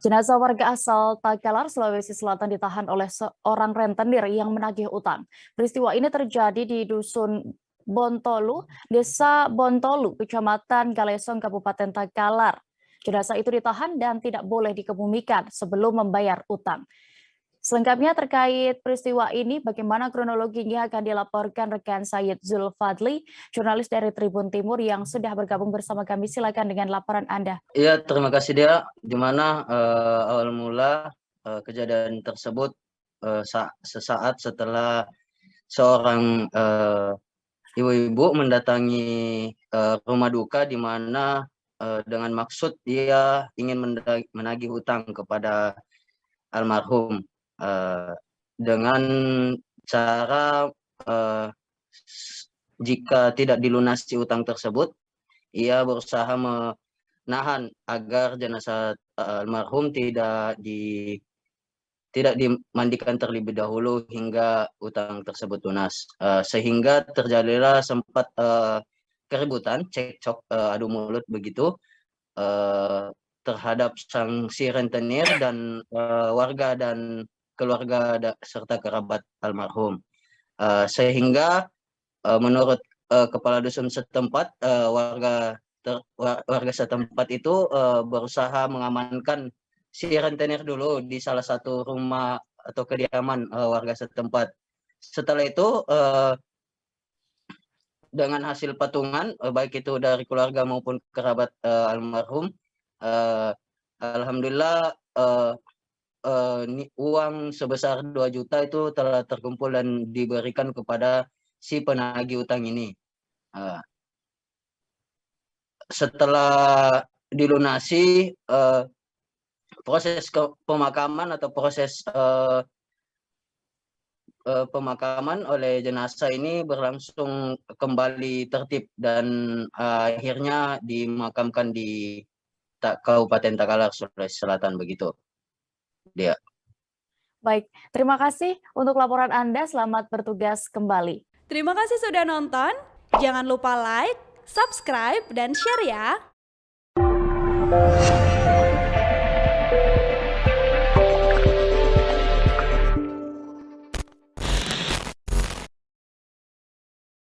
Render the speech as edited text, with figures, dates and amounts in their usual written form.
Jenazah warga asal Takalar, Sulawesi Selatan ditahan oleh seorang rentenir yang menagih utang. Peristiwa ini terjadi di Dusun Bontolu, Desa Bontolu, Kecamatan Galesong, Kabupaten Takalar. Jenazah itu ditahan dan tidak boleh dikebumikan sebelum membayar utang. Selengkapnya terkait peristiwa ini, bagaimana kronologinya akan dilaporkan rekan Said Zulfadli, jurnalis dari Tribun Timur yang sudah bergabung bersama kami. Silakan dengan laporan Anda. Iya, terima kasih dia. Di mana awal mula kejadian tersebut sesaat setelah seorang ibu-ibu mendatangi rumah duka, di mana dengan maksud dia ingin menagih hutang kepada almarhum dengan cara jika tidak dilunasi utang tersebut, ia berusaha menahan agar jenazah almarhum tidak dimandikan terlebih dahulu hingga utang tersebut lunas, sehingga terjadilah sempat keributan, cekcok, adu mulut begitu terhadap si rentenir dan warga dan keluarga serta kerabat almarhum, sehingga menurut kepala dusun setempat, warga setempat itu berusaha mengamankan si rentenir dulu di salah satu rumah atau kediaman warga setempat. Setelah itu dengan hasil patungan baik itu dari keluarga maupun kerabat almarhum, alhamdulillah uang sebesar 2 juta itu telah terkumpul dan diberikan kepada si penagih utang ini. Setelah dilunasi, proses pemakaman atau proses pemakaman oleh jenazah ini berlangsung kembali tertib dan akhirnya dimakamkan di Kabupaten Takalar, Sulawesi Selatan begitu. Dia. Baik, terima kasih untuk laporan Anda. Selamat bertugas kembali. Terima kasih sudah nonton. Jangan lupa like, subscribe, dan share ya.